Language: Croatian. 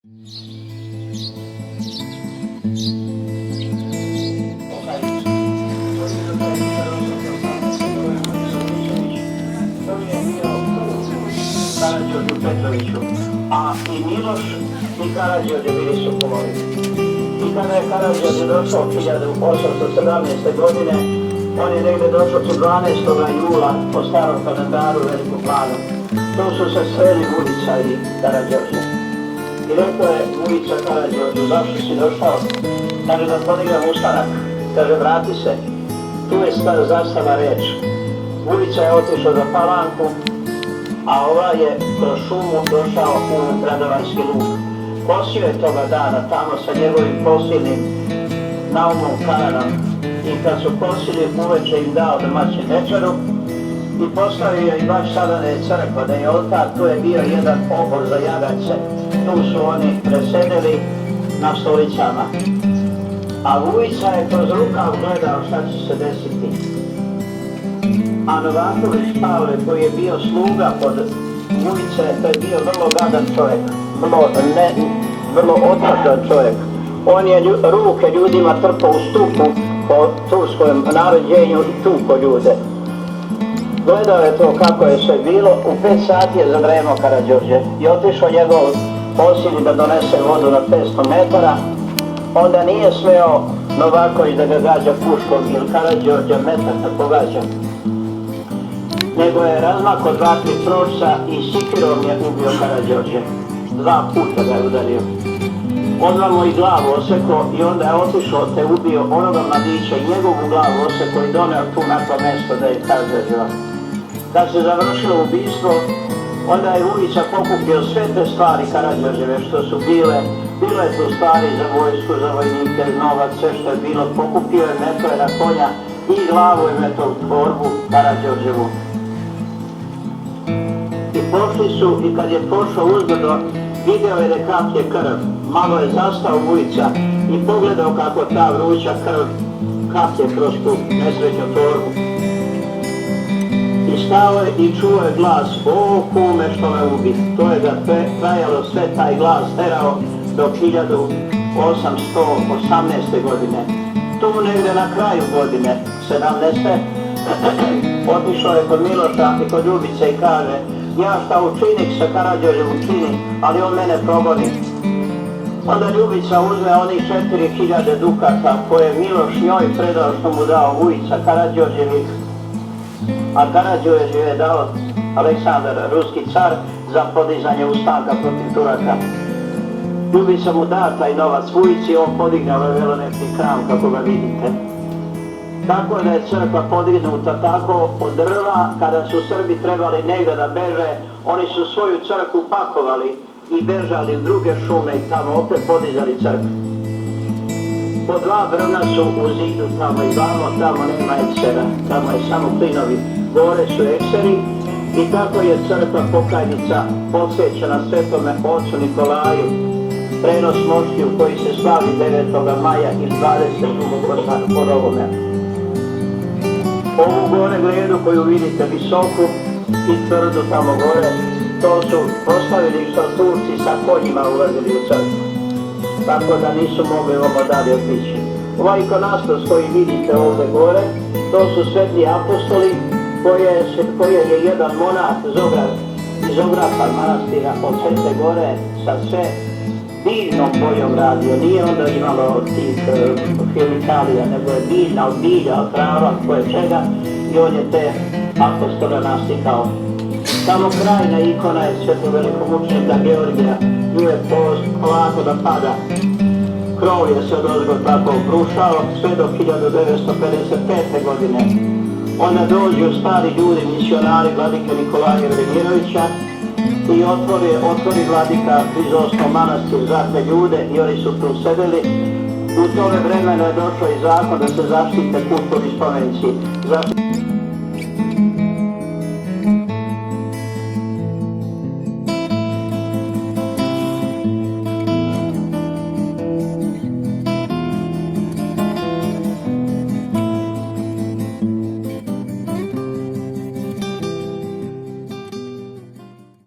Karađorđu Petroviću, a i Miloš i Karađorđe bili su kumovi. I kada je Karađorđe došao 1817. godine, on je negdje došao 12. jula po starom kalendaru Veliku Planu. Tu su se sreli Vujica i Karađorđe. I rekao je Vujica Karađorđu, zašto si došao? Kaže da podigram ustanak. Kaže vrati se. Tu je zastava reč. Vujica je otišao za Palanku, a ovaj je kroz šumu došao u Radovanjski lug. Kosio je toga dana tamo sa njegovim posilnim Naumom Karanom i kad su kosili uveče im dao domaćin večeru i postavio i baš sada da je crkva, da je oltar, tu je bio jedan obor za jagaće. Tu su oni presedeli na stolicama. A Vujica je kroz rukav gledao šta će se desiti. A Novaković Pavle, koji je bio sluga pod Vujice, to je bio vrlo gadan čovjek, vrlo otvrdan čovjek. On je ruke ljudima trpao u stupu po turskom naređenju i tuko ljude. Gledao je to kako je sve bilo, u 5 sati je zadremao Karađorđe i otišao njegov posili da donese vodu na 500 metara. Onda nije smeo Novaković da ga gađa puškom ili Karađorđe metak da pogađa. Nego je razmako 2-3 pročca i sikirom je ubio Karađorđe. 2 puta ga je udario. Odmah mu i glavu oseko i onda je otišao te ubio onoga mladića i njegovu glavu oseko i doneo tu na to mjesto da je Karađorđeva. Kad se završilo ubistvo, onda je Vujica pokupio sve te stvari Karađorđeve što su bile. Bilo je tu stvari za vojsku, za vojnike, novac, sve što je bilo. Pokupio je, meto je na konja i glavu je meto u torbu Karađorđevu. I pošli su i kad je pošao uzbrdo, vidio je da kaplje krv. Malo je zastao Vujica i pogledao kako ta vruća krv kaplje kroz tu nesrećnu torbu. I stao je i čuo je glas, o kume što me ubi. To je ga trajalo sve taj glas terao do 1818. godine. Tu negdje na kraju godine, 17. otišao je kod Miloša i kod Ljubice i kaže, ja šta učinik sa Karađorđem učini, ali on mene progoni. Onda Ljubica uzme onih 4000 dukata koje Miloš njoj predao što mu dao Vujica Karađorđevih, a Karađorđe je dao Aleksandar, ruski car, za podizanje ustanka protiv Turaka. Ljubica mu da taj novac Vujici, on podigne ovaj velonetni hram kako ga vidite. Tako da je crkva podignuta tako od drva, kada su Srbi trebali negdje da beže, oni su svoju crkvu pakovali i bežali u druge šume i tamo opet podizali crkvu. Po 2 brvna su u zidu tamo i tamo nema eksera, tamo je samo klinovi, gore su ekseri i tako je crkva pokajnica posvećena Svetome Ocu Nikolaju, prenos moštiju koji se slavi 9. maja i 22. po ovome. Ovu gore gredu koju vidite visoku i tvrdu tamo gore, to su postavili što Turci sa konjima ulazili u crkvu, tako da nisu mogli ovo dalje otići. Ovaj ikonostas koji vidite ovdje gore, to su svetli apostoli koje je jedan monah iz Ografa manastira od Svete Gore sa sve biljnom bojom radio. Nije onda imalo tih hemikalija, nego je biljna od bilja, od trava, koje čega, i on je te apostole naslikao. Samo krajna ikona je Svetog velikomučenika Georgija, nju je polako da pada. Krov je se odozgo tako obrušao sve do 1955. godine. Onda dođu stari ljudi, misionari vladike Nikolaja Velimirovića i otvori vladika Hrizostom manastir za te ljude i oni su tu sedeli. U tome vremenu je došao i zakon da se zaštite kulturni spomenici.